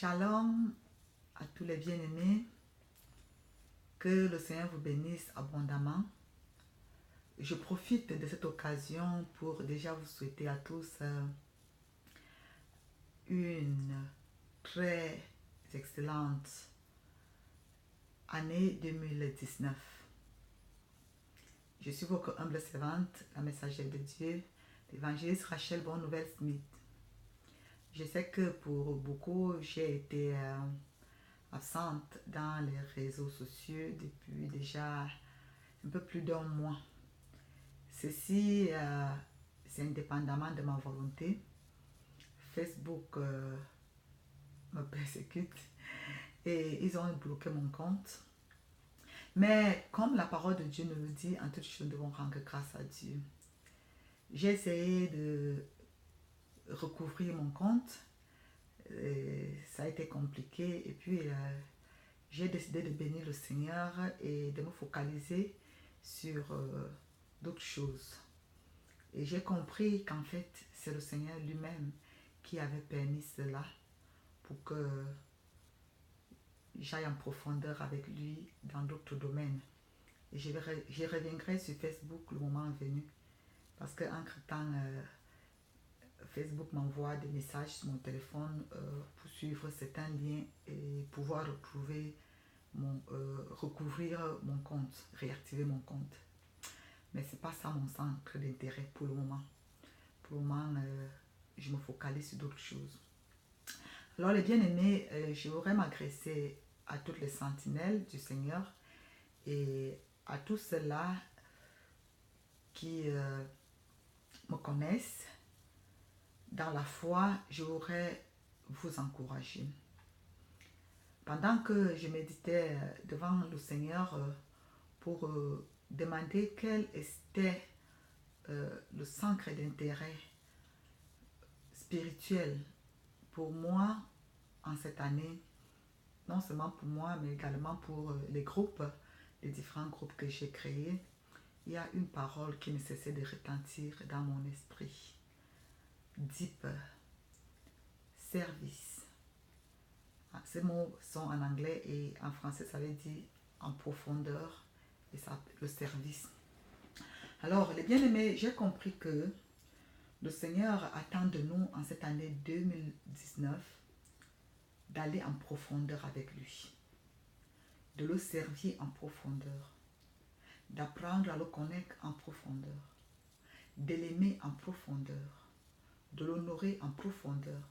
Shalom à tous les bien-aimés. Que le Seigneur vous bénisse abondamment. Je profite de cette occasion pour déjà vous souhaiter à tous une très excellente année 2019. Je suis votre humble servante, la messagère de Dieu, l'évangéliste Rachel Bonne Nouvelle Smith. Je sais que pour beaucoup, j'ai été absente dans les réseaux sociaux depuis déjà un peu plus d'un mois. Ceci, c'est indépendamment de ma volonté. Facebook me persécute et ils ont bloqué mon compte. Mais comme la parole de Dieu nous le dit, en toutes choses, nous devons rendre grâce à Dieu. J'ai essayé de recouvrir mon compte. Ça a été compliqué et puis j'ai décidé de bénir le Seigneur et de me focaliser sur d'autres choses. Et j'ai compris qu'en fait, c'est le Seigneur lui-même qui avait permis cela pour que j'aille en profondeur avec lui dans d'autres domaines. Et je reviendrai sur Facebook le moment venu. Parce qu'entre-temps, Facebook m'envoie des messages sur mon téléphone pour suivre certains liens et pouvoir recouvrir mon compte, réactiver mon compte. Mais ce n'est pas ça mon centre d'intérêt pour le moment. Pour le moment, je me focalise sur d'autres choses. Alors les bien-aimés, je voudrais m'adresser à toutes les sentinelles du Seigneur et à tous ceux-là qui me connaissent. Dans la foi, je voudrais vous encourager. Pendant que je méditais devant le Seigneur pour demander quel était le centre d'intérêt spirituel pour moi en cette année, non seulement pour moi, mais également pour les groupes, les différents groupes que j'ai créés, il y a une parole qui ne cessait de retentir dans mon esprit. Deep service. Ces mots sont en anglais et en français ça veut dire en profondeur et ça, le service. Alors les bien-aimés, j'ai compris que le Seigneur attend de nous en cette année 2019 d'aller en profondeur avec lui, de le servir en profondeur, d'apprendre à le connaître en profondeur, de l'aimer en profondeur, de l'honorer en profondeur,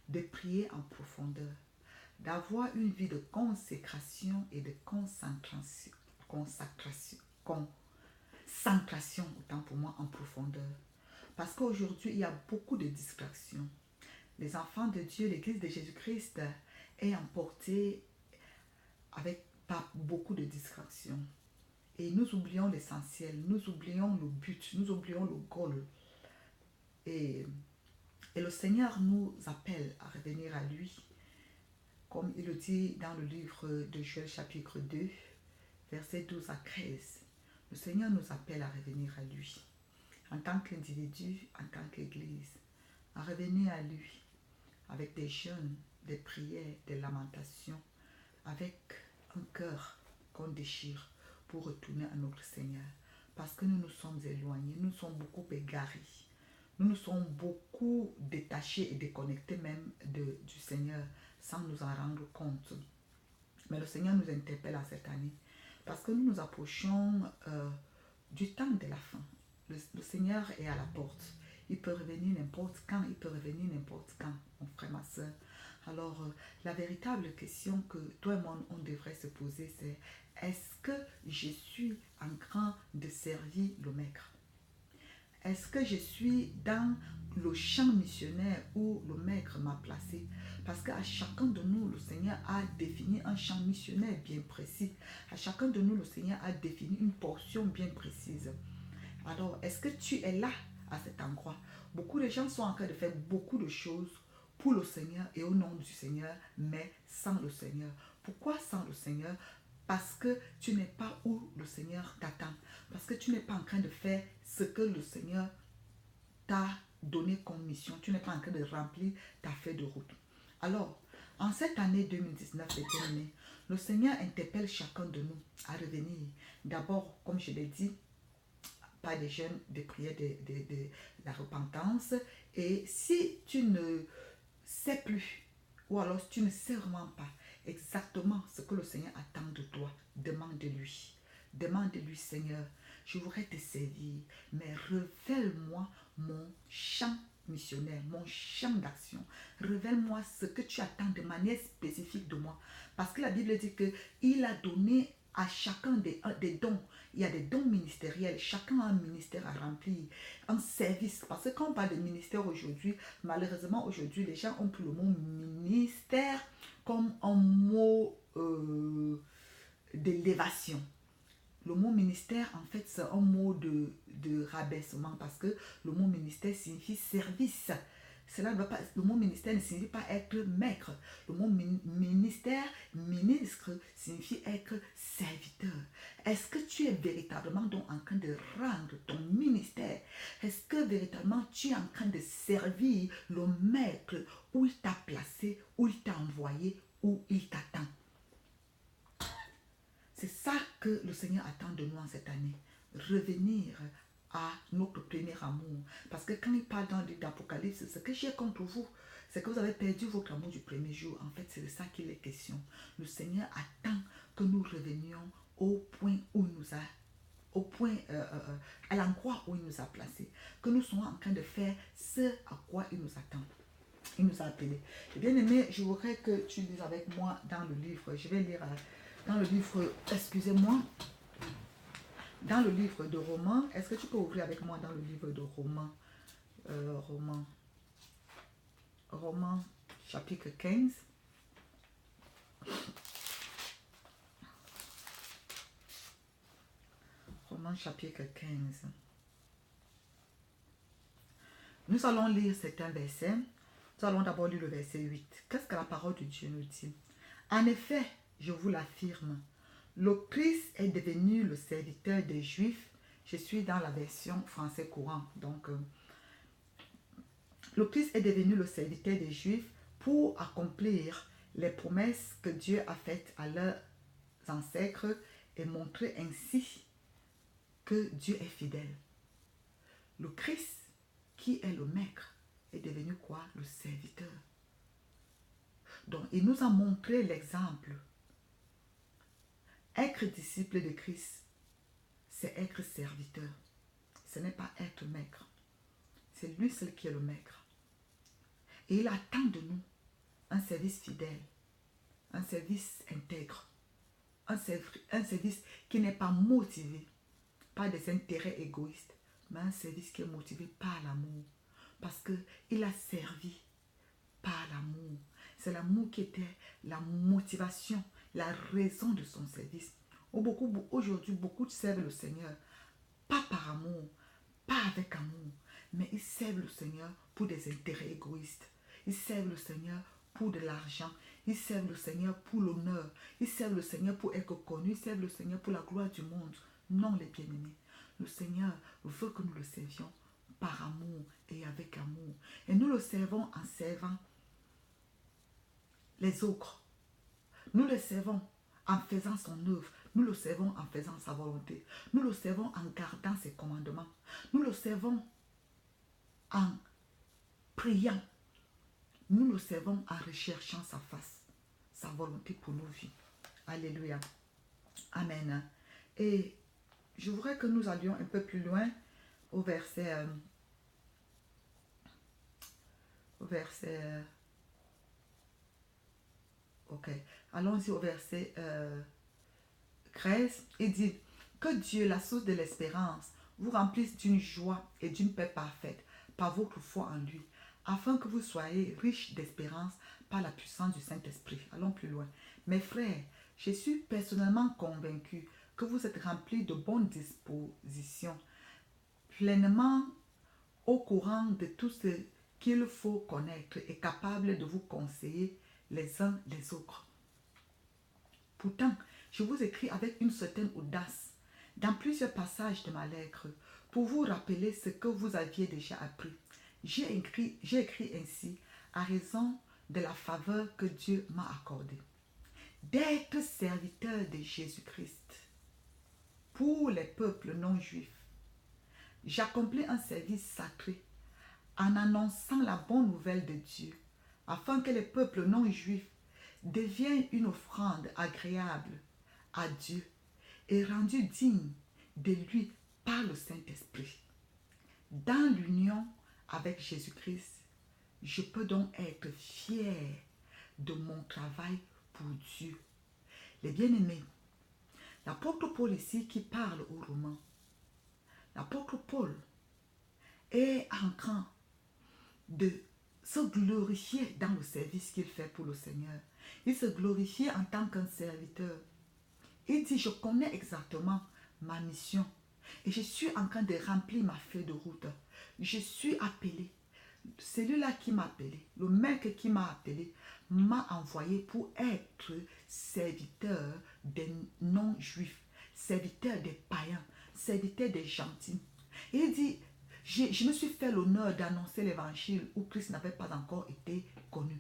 de prier en profondeur, d'avoir une vie de consécration et de concentration, autant pour moi, en profondeur. Parce qu'aujourd'hui, il y a beaucoup de distractions. Les enfants de Dieu, l'Église de Jésus-Christ est emportée par beaucoup de distractions. Et nous oublions l'essentiel, nous oublions le but, nous oublions le goal. Et le Seigneur nous appelle à revenir à lui. Comme il le dit dans le livre de Joël chapitre 2, versets 12 à 13. Le Seigneur nous appelle à revenir à lui. En tant qu'individu, en tant qu'Église, à revenir à lui avec des jeûnes, des prières, des lamentations, avec un cœur qu'on déchire pour retourner à notre Seigneur. Parce que nous nous sommes éloignés, nous sommes beaucoup égarés. Nous nous sommes beaucoup détachés et déconnectés même du Seigneur sans nous en rendre compte. Mais le Seigneur nous interpelle à cette année parce que nous nous approchons du temps de la fin. Le Seigneur est à la porte. Il peut revenir n'importe quand, il peut revenir n'importe quand, mon frère, ma soeur. Alors, la véritable question que toi et moi, on devrait se poser, c'est est-ce que je suis en train de servir le Maître? Est-ce que je suis dans le champ missionnaire où le Maître m'a placé? Parce qu'à chacun de nous, le Seigneur a défini un champ missionnaire bien précis. À chacun de nous, le Seigneur a défini une portion bien précise. Alors, est-ce que tu es là à cet endroit? Beaucoup de gens sont en train de faire beaucoup de choses pour le Seigneur et au nom du Seigneur, mais sans le Seigneur. Pourquoi sans le Seigneur? Parce que tu n'es pas où le Seigneur t'attend. Parce que tu n'es pas en train de faire ce que le Seigneur t'a donné comme mission. Tu n'es pas en train de remplir ta feuille de route. Alors, En cette année 2019, bien aimé, le Seigneur interpelle chacun de nous à revenir. D'abord, comme je l'ai dit, par des jeûnes, des prières, de la repentance. Et si tu ne sais plus, ou alors si tu ne sais vraiment pas exactement ce que le Seigneur attend de toi, demande-lui. Demande-lui, Seigneur, je voudrais te servir, mais révèle-moi mon champ missionnaire, mon champ d'action. Révèle-moi ce que tu attends de manière spécifique de moi. Parce que la Bible dit qu'il a donné à chacun des dons. Il y a des dons ministériels. Chacun a un ministère à remplir, un service. Parce que quand on parle de ministère aujourd'hui, malheureusement aujourd'hui, les gens ont pris le mot ministère comme un mot d'élévation. Le mot ministère, en fait, c'est un mot de rabaissement parce que le mot ministère signifie service. Cela ne va pas, le mot ministère ne signifie pas être maître. Le mot ministère, ministre, signifie être serviteur. Est-ce que tu es véritablement donc en train de rendre ton ministère? Est-ce que véritablement tu es en train de servir le maître où il t'a placé, où il t'a envoyé, où il t'attend? C'est ça que le Seigneur attend de nous en cette année. Revenir à notre premier amour. Parce que quand il parle dans l'Apocalypse, ce que j'ai contre vous, c'est que vous avez perdu votre amour du premier jour. En fait, c'est de ça qu'il est question. Le Seigneur attend que nous revenions au point où il nous a, au point, à l'endroit où il nous a placés. Que nous soyons en train de faire ce à quoi il nous attend. Il nous a appelés. Et bien aimé, je voudrais que tu lises avec moi dans le livre. Je vais lire dans le livre, excusez-moi, dans le livre de Romains. Est-ce que tu peux ouvrir avec moi dans le livre de Romains, Romains chapitre 15. Romains chapitre 15. Nous allons lire certains versets. Nous allons d'abord lire le verset 8. Qu'est-ce que la parole de Dieu nous dit? En effet, je vous l'affirme, le Christ est devenu le serviteur des Juifs. Je suis dans la version français courant. Donc, le Christ est devenu le serviteur des Juifs pour accomplir les promesses que Dieu a faites à leurs ancêtres et montrer ainsi que Dieu est fidèle. Le Christ, qui est le maître, est devenu quoi? Le serviteur. Donc, il nous a montré l'exemple. Être disciple de Christ, c'est être serviteur. Ce n'est pas être maître. C'est lui seul qui est le maître. Et il attend de nous un service fidèle, un service intègre, un service qui n'est pas motivé par des intérêts égoïstes, mais un service qui est motivé par l'amour. Parce qu'il a servi par l'amour. C'est l'amour qui était la motivation, la raison de son service. Aujourd'hui, beaucoup servent le Seigneur, pas par amour, pas avec amour, mais ils servent le Seigneur pour des intérêts égoïstes. Ils servent le Seigneur pour de l'argent. Ils servent le Seigneur pour l'honneur. Ils servent le Seigneur pour être connus. Ils servent le Seigneur pour la gloire du monde. Non, les bien-aimés. Le Seigneur veut que nous le servions par amour et avec amour. Et nous le servons en servant les autres. Nous le servons en faisant son œuvre. Nous le servons en faisant sa volonté. Nous le servons en gardant ses commandements. Nous le servons en priant. Nous le servons en recherchant sa face, sa volonté pour nos vies. Alléluia. Amen. Et je voudrais que nous allions un peu plus loin au verset... ok. Allons-y au verset 13. Il dit que Dieu, la source de l'espérance, vous remplisse d'une joie et d'une paix parfaite par votre foi en lui, afin que vous soyez riches d'espérance par la puissance du Saint-Esprit. Allons plus loin. Mes frères, je suis personnellement convaincu que vous êtes remplis de bonnes dispositions, pleinement au courant de tout ce qu'il faut connaître et capable de vous conseiller les uns les autres. Pourtant, je vous écris avec une certaine audace dans plusieurs passages de ma lettre pour vous rappeler ce que vous aviez déjà appris. J'ai écrit ainsi à raison de la faveur que Dieu m'a accordée, d'être serviteur de Jésus-Christ pour les peuples non juifs. J'accomplis un service sacré en annonçant la bonne nouvelle de Dieu, afin que les peuples non juifs deviennent une offrande agréable à Dieu et rendue digne de lui par le Saint-Esprit. Dans l'union avec Jésus-Christ, je peux donc être fier de mon travail pour Dieu. Les bien-aimés, l'apôtre Paul ici qui parle aux Romains, l'apôtre Paul est en train de se glorifier dans le service qu'il fait pour le Seigneur. Il se glorifie en tant qu'un serviteur. Il dit, je connais exactement ma mission et je suis en train de remplir ma feuille de route. Je suis appelé. Celui-là qui m'a appelé, le mec qui m'a appelé, m'a envoyé pour être serviteur des non-juifs, serviteur des païens, serviteur des gentils. Et il dit, je me suis fait l'honneur d'annoncer l'évangile où Christ n'avait pas encore été connu.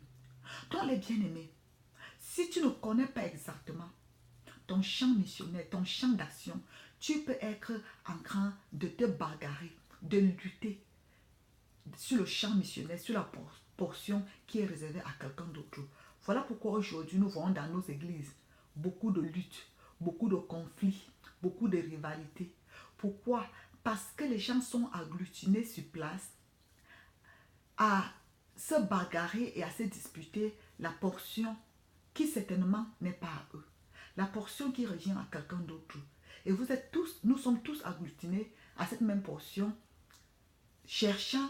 Donc les bien-aimés, si tu ne connais pas exactement ton champ missionnaire, ton champ d'action, tu peux être en train de te bagarrer, de lutter sur le champ missionnaire, sur la portion qui est réservée à quelqu'un d'autre. Voilà pourquoi aujourd'hui nous voyons dans nos églises beaucoup de luttes, beaucoup de conflits, beaucoup de rivalités. Pourquoi? Parce que les gens sont agglutinés sur place à se bagarrer et à se disputer la portion qui certainement n'est pas à eux. La portion qui revient à quelqu'un d'autre. Et vous êtes tous, nous sommes tous agglutinés à cette même portion, cherchant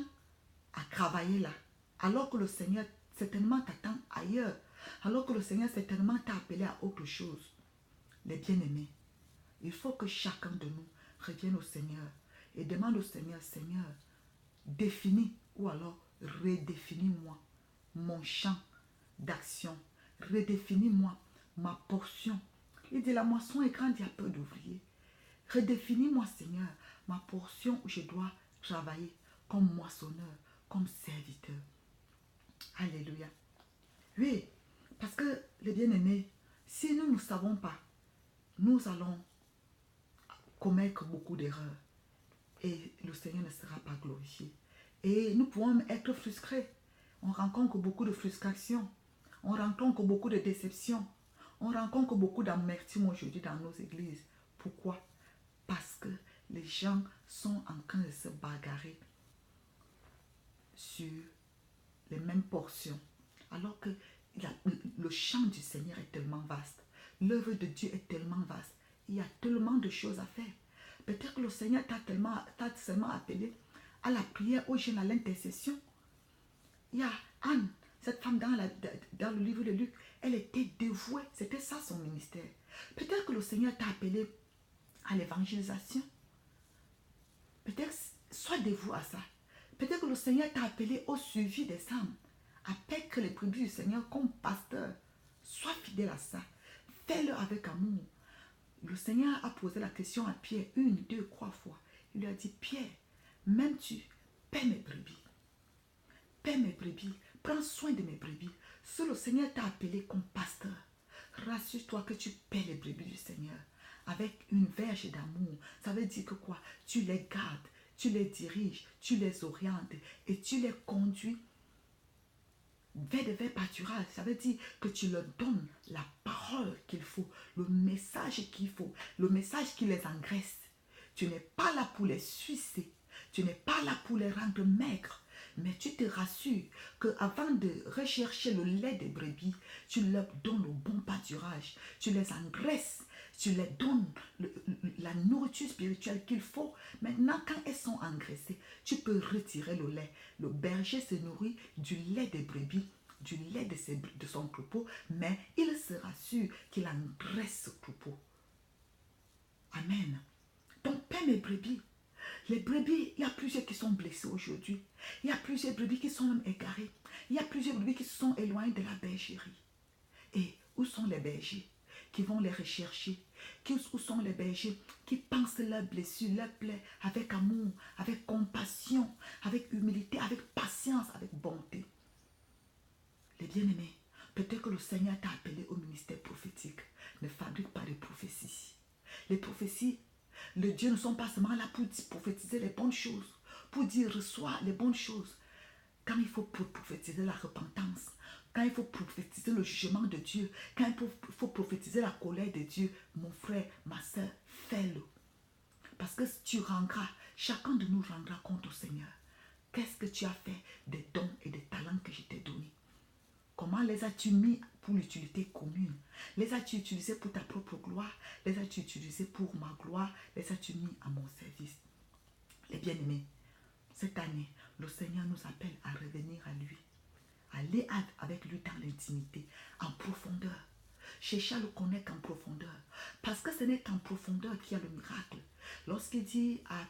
à travailler là. Alors que le Seigneur certainement t'attend ailleurs. Alors que le Seigneur certainement t'a appelé à autre chose. Les bien-aimés, il faut que chacun de nous revienne au Seigneur et demande au Seigneur, Seigneur, définis ou alors redéfinis-moi mon champ d'action. Redéfinis-moi ma portion. Il dit, la moisson est grande, il y a peu d'ouvriers. Redéfinis-moi, Seigneur, ma portion où je dois travailler comme moissonneur, comme serviteur. Alléluia. Oui, parce que les bien-aimés, si nous ne savons pas, nous allons commettre beaucoup d'erreurs et le Seigneur ne sera pas glorifié. Et nous pouvons être frustrés. On rencontre beaucoup de frustration. On rencontre beaucoup de déceptions. On rencontre beaucoup d'amertume aujourd'hui dans nos églises. Pourquoi? Parce que les gens sont en train de se bagarrer sur les mêmes portions. Alors que le champ du Seigneur est tellement vaste. L'œuvre de Dieu est tellement vaste. Il y a tellement de choses à faire. Peut-être que le Seigneur t'a seulement appelé à la prière, au jeûne, à l'intercession. Il y a Anne, cette femme dans le livre de Luc, elle était dévouée. C'était ça son ministère. Peut-être que le Seigneur t'a appelé à l'évangélisation. Peut-être sois dévoué à ça. Peut-être que le Seigneur t'a appelé au suivi des âmes. Appelle les brebis du Seigneur comme pasteur. Sois fidèle à ça. Fais-le avec amour. Le Seigneur a posé la question à Pierre 1, 2, 3 fois. Il lui a dit, Pierre, m'aimes-tu? Paie mes brebis. Paie mes brebis. Prends soin de mes brebis. Si le Seigneur t'a appelé comme pasteur, rassure-toi que tu paies les brebis du Seigneur avec une verge d'amour. Ça veut dire que quoi? Tu les gardes, tu les diriges, tu les orientes et tu les conduis vers des pâturages. Ça veut dire que tu leur donnes la parole qu'il faut, le message qu'il faut, le message qui les engraisse. Tu n'es pas là pour les sucer, tu n'es pas là pour les rendre maigres, mais tu te rassures qu'avant de rechercher le lait des brebis, tu leur donnes le bon pâturage, tu les engraisses, tu leur donnes la nourriture spirituelle qu'il faut. Maintenant, quand elles sont engraissées, tu peux retirer le lait. Le berger se nourrit du lait des brebis, du lait de son troupeau, mais il se rassure qu'il engraisse ce troupeau. Amen. Donc, paie mes brebis. Les brebis, il y a plusieurs qui sont blessés aujourd'hui. Il y a plusieurs brebis qui sont même égarées. Il y a plusieurs brebis qui se sont éloignées de la bergerie. Et où sont les bergers qui vont les rechercher? Où sont les bergers qui pensent leurs blessures, leurs plaies avec amour, avec compassion, avec humilité, avec patience, avec bonté? Les bien-aimés, peut-être que le Seigneur t'a appelé au ministère prophétique. Ne fabrique pas de prophéties. Les prophéties, les dieux ne sont pas seulement là pour prophétiser les bonnes choses, pour dire reçois les bonnes choses. Quand il faut prophétiser la repentance, quand il faut prophétiser le jugement de Dieu, quand il faut prophétiser la colère de Dieu, mon frère, ma soeur, fais-le. Parce que tu rendras, chacun de nous rendra compte au Seigneur. Qu'est-ce que tu as fait des dons et des talents que je t'ai donnés? Comment les as-tu mis pour l'utilité commune? Les as-tu utilisés pour ta propre gloire? Les as-tu utilisés pour ma gloire? Les as-tu mis à mon service? Les bien-aimés, cette année, le Seigneur nous appelle à revenir à lui. Aller avec lui dans l'intimité, en profondeur. Chercher à le connaître en profondeur. Parce que ce n'est qu'en profondeur qu'il y a le miracle. Lorsqu'il dit à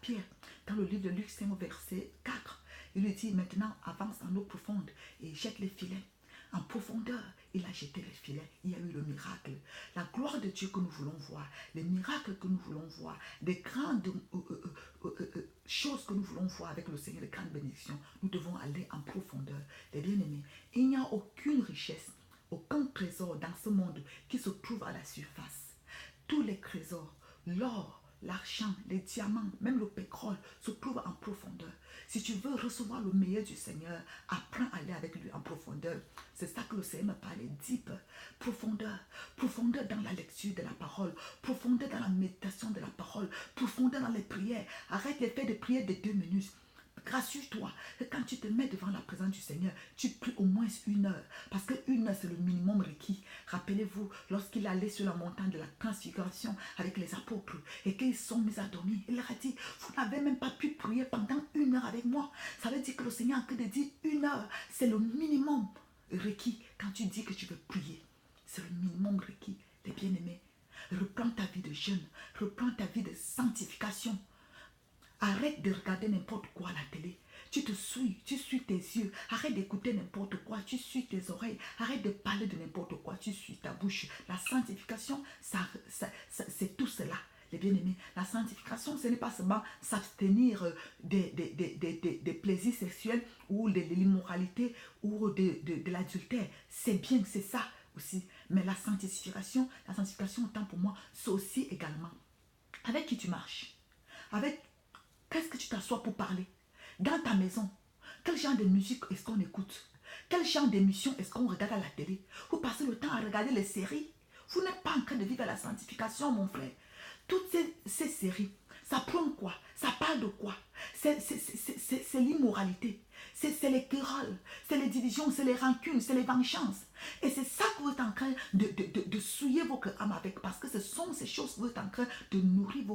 Pierre, dans le livre de Luc 5, verset 4, il lui dit maintenant avance en eau profonde et jette les filets. En profondeur, il a jeté les filets, il y a eu le miracle. La gloire de Dieu que nous voulons voir, les miracles que nous voulons voir, des grandes choses que nous voulons voir avec le Seigneur, les grandes bénédictions, nous devons aller en profondeur. Les bien-aimés, il n'y a aucune richesse, aucun trésor dans ce monde qui se trouve à la surface. Tous les trésors, l'or, l'argent, les diamants, même le pétrole se trouvent en profondeur. Si tu veux recevoir le meilleur du Seigneur, apprends à aller avec lui en profondeur. C'est ça que le Seigneur me parlait, deep, profondeur. Profondeur dans la lecture de la parole, profondeur dans la méditation de la parole, profondeur dans les prières. Arrête de faire des prières de 2 minutes. Rassure-toi que quand tu te mets devant la présence du Seigneur, tu pries au moins 1 heure. Parce que 1 heure, c'est le minimum requis. Rappelez-vous, lorsqu'il allait sur la montagne de la transfiguration avec les apôtres et qu'ils sont mis à dormir, il leur a dit, vous n'avez même pas pu prier pendant 1 heure avec moi. Ça veut dire que le Seigneur a que de dire 1 heure. C'est le minimum requis quand tu dis que tu veux prier. C'est le minimum requis. Les bien-aimés, reprends ta vie de jeûne, reprends ta vie de sanctification. Arrête de regarder n'importe quoi à la télé. Tu suis tes yeux. Arrête d'écouter n'importe quoi, tu suis tes oreilles. Arrête de parler de n'importe quoi, tu suis ta bouche. La sanctification, c'est tout cela. Les bien-aimés, la sanctification, ce n'est pas seulement s'abstenir des plaisirs sexuels ou de l'immoralité ou de l'adultère. C'est bien, c'est ça aussi. Mais la sanctification, autant pour moi, c'est aussi également avec qui tu marches. Avec qu'est-ce que tu t'assois pour parler? Dans ta maison, quel genre de musique est-ce qu'on écoute? Quel genre d'émission est-ce qu'on regarde à la télé? Vous passez le temps à regarder les séries. Vous n'êtes pas en train de vivre la sanctification, mon frère. Toutes ces séries, ça prône quoi? Ça parle de quoi? C'est l'immoralité. C'est les querelles, c'est les divisions, c'est les rancunes, c'est les vengeances. Et c'est ça que vous êtes en train de souiller votre âme avec. Parce que ce sont ces choses que vous êtes en train de nourrir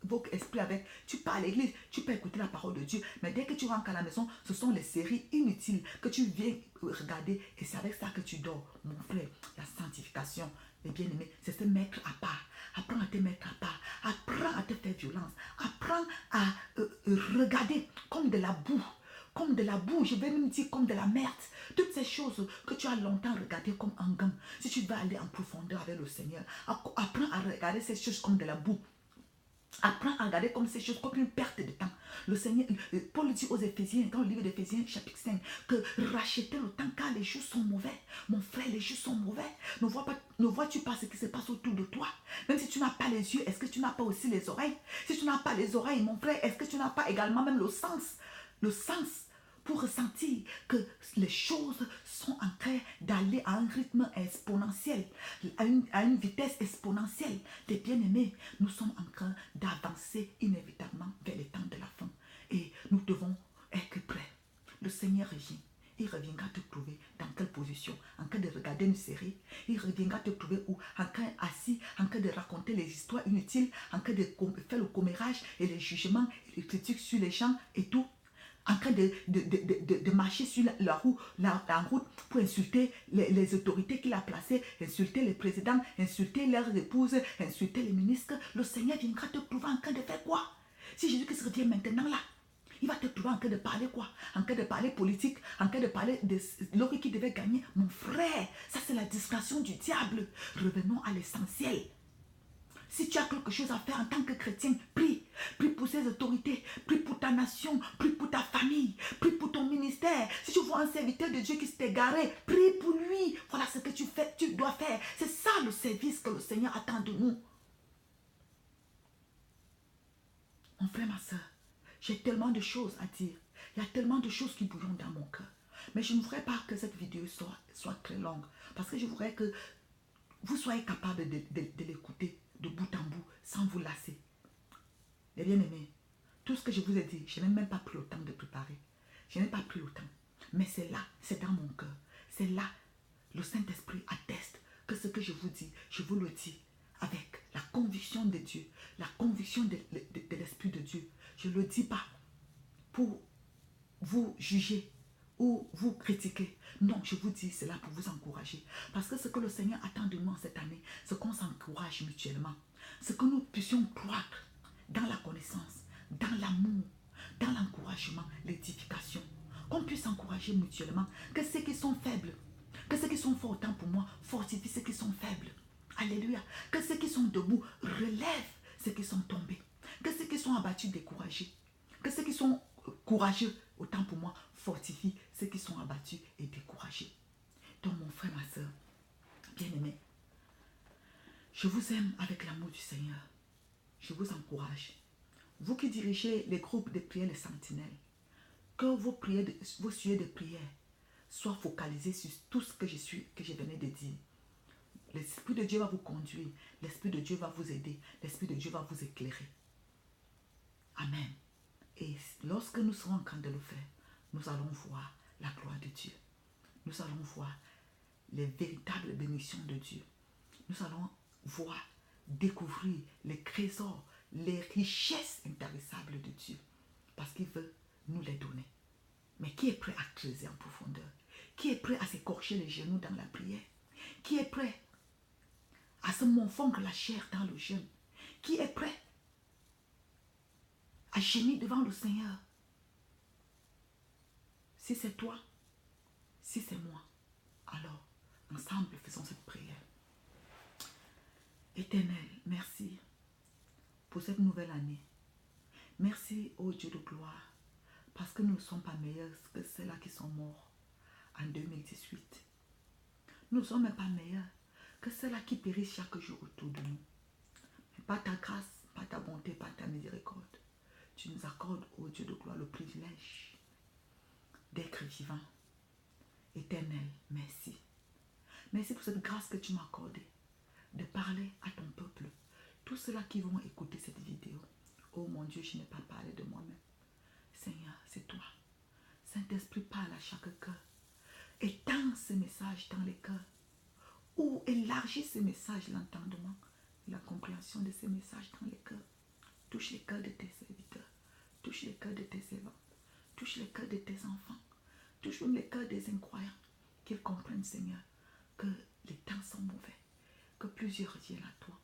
votre esprit avec. Tu pars à l'église, tu peux écouter la parole de Dieu, mais dès que tu rentres à la maison, ce sont les séries inutiles que tu viens regarder et c'est avec ça que tu dors. Mon frère, la sanctification, les bien-aimés, c'est se mettre à part. Apprends à te mettre à part, apprends à te faire violence, apprends à regarder comme de la boue. Comme de la boue, je vais même dire comme de la merde. Toutes ces choses que tu as longtemps regardées comme un gant. Si tu veux aller en profondeur avec le Seigneur, apprends à regarder ces choses comme de la boue. Apprends à regarder comme ces choses, comme une perte de temps. Le Seigneur, Paul dit aux Éphésiens, dans le livre d'Éphésiens, chapitre 5, que racheter le temps car les jours sont mauvais. Mon frère, les jours sont mauvais. Ne vois-tu pas ce qui se passe autour de toi? Même si tu n'as pas les yeux, est-ce que tu n'as pas aussi les oreilles? Si tu n'as pas les oreilles, mon frère, est-ce que tu n'as pas également même le sens? Le sens pour ressentir que les choses sont en train d'aller à un rythme exponentiel, à une vitesse exponentielle. Les bien-aimés, nous sommes en train d'avancer inévitablement vers les temps de la fin. Et nous devons être prêts. Le Seigneur revient. Il reviendra te trouver dans quelle position? En train de regarder une série. Il reviendra te trouver où? En train assis, en train de raconter les histoires inutiles, en train de faire le commérage et les jugements, et les critiques sur les gens et tout. En train de marcher sur la route pour insulter les autorités qu'il a placées, insulter les présidents, insulter leurs épouses, insulter les ministres. Le Seigneur viendra te trouver en train de faire quoi? Si Jésus-Christ revient maintenant là, il va te trouver en train de parler quoi? En train de parler politique, en train de parler de l'homme qui devait gagner. Mon frère, ça c'est la distraction du diable. Revenons à l'essentiel. Si tu as quelque chose à faire en tant que chrétien, prie. Prie pour ses autorités, prie pour ta nation, prie pour ta famille, prie pour ton ministère. Si tu vois un serviteur de Dieu qui s'est égaré, prie pour lui. Voilà ce que tu dois faire. C'est ça le service que le Seigneur attend de nous. Mon frère, ma soeur, j'ai tellement de choses à dire. Il y a tellement de choses qui bouillonnent dans mon cœur. Mais je ne voudrais pas que cette vidéo soit très longue. Parce que je voudrais que vous soyez capable de l'écouter de bout en bout sans vous lasser. Les bien-aimés, tout ce que je vous ai dit, je n'ai même pas pris le temps de préparer. Je n'ai pas pris le temps. Mais c'est là, c'est dans mon cœur. C'est là, le Saint-Esprit atteste que ce que je vous dis, je vous le dis avec la conviction de Dieu, la conviction de l'Esprit de Dieu. Je ne le dis pas pour vous juger ou vous critiquer. Non, je vous dis cela pour vous encourager. Parce que ce que le Seigneur attend de nous cette année, c'est qu'on s'encourage mutuellement. C'est que nous puissions croître dans la connaissance, dans l'amour, dans l'encouragement, l'édification. Qu'on puisse encourager mutuellement. Que ceux qui sont faibles, que ceux qui sont forts autant pour moi, fortifient ceux qui sont faibles. Alléluia. Que ceux qui sont debout relèvent ceux qui sont tombés. Que ceux qui sont abattus, découragés. Que ceux qui sont courageux, autant pour moi, fortifient ceux qui sont abattus et découragés. Donc mon frère, ma soeur, bien-aimé, je vous aime avec l'amour du Seigneur. Je vous encourage. Vous qui dirigez les groupes de prière, les sentinelles, que vos sujets de prière soient focalisés sur tout ce que je venais de dire. L'Esprit de Dieu va vous conduire. L'Esprit de Dieu va vous aider. L'Esprit de Dieu va vous éclairer. Amen. Et lorsque nous serons en train de le faire, nous allons voir la gloire de Dieu. Nous allons voir les véritables bénédictions de Dieu. Nous allons voir, découvrir les trésors, les richesses intarissables de Dieu. Parce qu'il veut nous les donner. Mais qui est prêt à creuser en profondeur? Qui est prêt à s'écorcher les genoux dans la prière? Qui est prêt à se morfondre la chair dans le jeûne? Qui est prêt à gémir devant le Seigneur? Si c'est toi, si c'est moi, alors ensemble faisons cette prière. Éternel, merci pour cette nouvelle année. Merci, ô Dieu de gloire, parce que nous ne sommes pas meilleurs que ceux-là qui sont morts en 2018. Nous ne sommes même pas meilleurs que ceux-là qui périssent chaque jour autour de nous. Mais par ta grâce, par ta bonté, par ta miséricorde, tu nous accordes, ô Dieu de gloire, le privilège d'être vivant. Éternel, merci. Merci pour cette grâce que tu m'as accordée de parler à ton peuple. Tous ceux-là qui vont écouter cette vidéo. Oh mon Dieu, je n'ai pas parlé de moi-même. Seigneur, c'est toi. Saint-Esprit, parle à chaque cœur. Étends ce message dans les cœurs. Ou élargis ce message, l'entendement, la compréhension de ces messages dans les cœurs. Touche les cœurs de tes serviteurs. Touche les cœurs de tes servants. Touche les cœurs de tes enfants. Touche même les cœurs des incroyants. Qu'ils comprennent, Seigneur, que les temps sont mauvais. Que plusieurs reviennent à toi.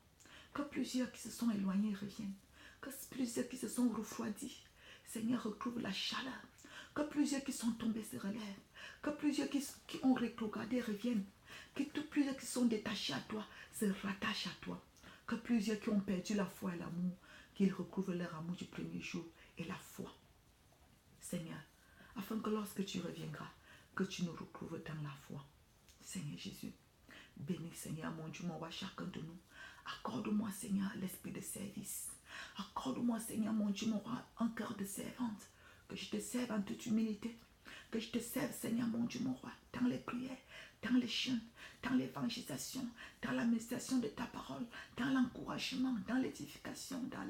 Que plusieurs qui se sont éloignés reviennent. Que plusieurs qui se sont refroidis, Seigneur, retrouve la chaleur. Que plusieurs qui sont tombés se relèvent. Que plusieurs qui ont rétrogradé reviennent. Que plusieurs qui sont détachés à toi se rattachent à toi. Que plusieurs qui ont perdu la foi et l'amour, qu'ils recouvrent leur amour du premier jour et la foi. Seigneur, afin que lorsque tu reviendras, que tu nous recouvres dans la foi. Seigneur Jésus, bénis Seigneur mon Dieu, mon roi, chacun de nous. Accorde-moi Seigneur l'esprit de service. Accorde-moi Seigneur mon Dieu, mon roi, un cœur de servante. Que je te serve en toute humilité. Que je te serve Seigneur mon Dieu, mon roi, dans les prières, dans les jeûnes, dans l'évangélisation, dans l'administration de ta parole, dans l'encouragement, dans l'édification, dans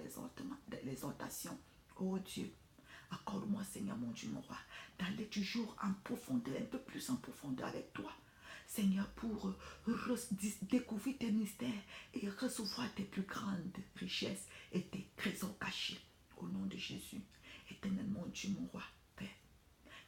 l'exhortation. Oh Dieu, accorde-moi Seigneur mon Dieu, mon roi, d'aller toujours en profondeur, un peu plus en profondeur avec toi. Seigneur, pour découvrir tes mystères et recevoir tes plus grandes richesses et tes trésors cachés. Au nom de Jésus, éternel mon Dieu, mon roi, Père,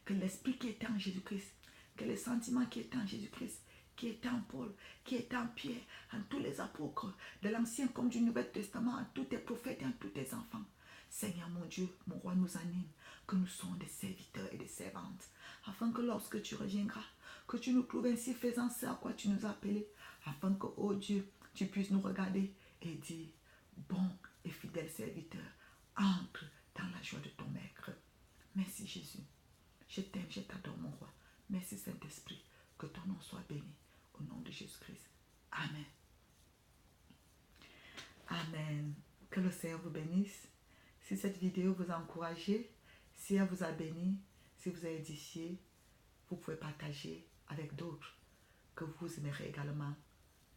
que l'esprit qui était en Jésus-Christ, que les sentiments qui étaient en Jésus-Christ, qui étaient en Paul, qui étaient en Pierre, en tous les apôtres, de l'Ancien comme du Nouveau Testament, en tous tes prophètes et en tous tes enfants. Seigneur mon Dieu, mon roi nous anime, que nous sommes des serviteurs et des servantes, afin que lorsque tu reviendras, que tu nous trouves ainsi faisant ce à quoi tu nous as appelés, afin que, oh Dieu, tu puisses nous regarder et dire, bon et fidèle serviteur, entre dans la joie de ton maître. Merci Jésus. Je t'aime, je t'adore mon roi. Merci Saint-Esprit. Que ton nom soit béni. Au nom de Jésus-Christ. Amen. Amen. Que le Seigneur vous bénisse. Si cette vidéo vous a encouragé, si elle vous a béni, si vous a édifié, vous pouvez partager avec d'autres que vous aimerez également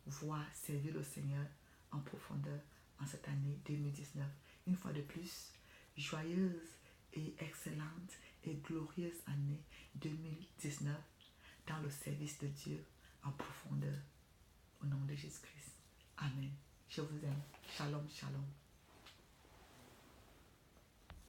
voir servir le Seigneur en profondeur en cette année 2019. Une fois de plus, joyeuse et excellente et glorieuse année 2019 dans le service de Dieu en profondeur. Au nom de Jésus-Christ. Amen. Je vous aime. Shalom, shalom.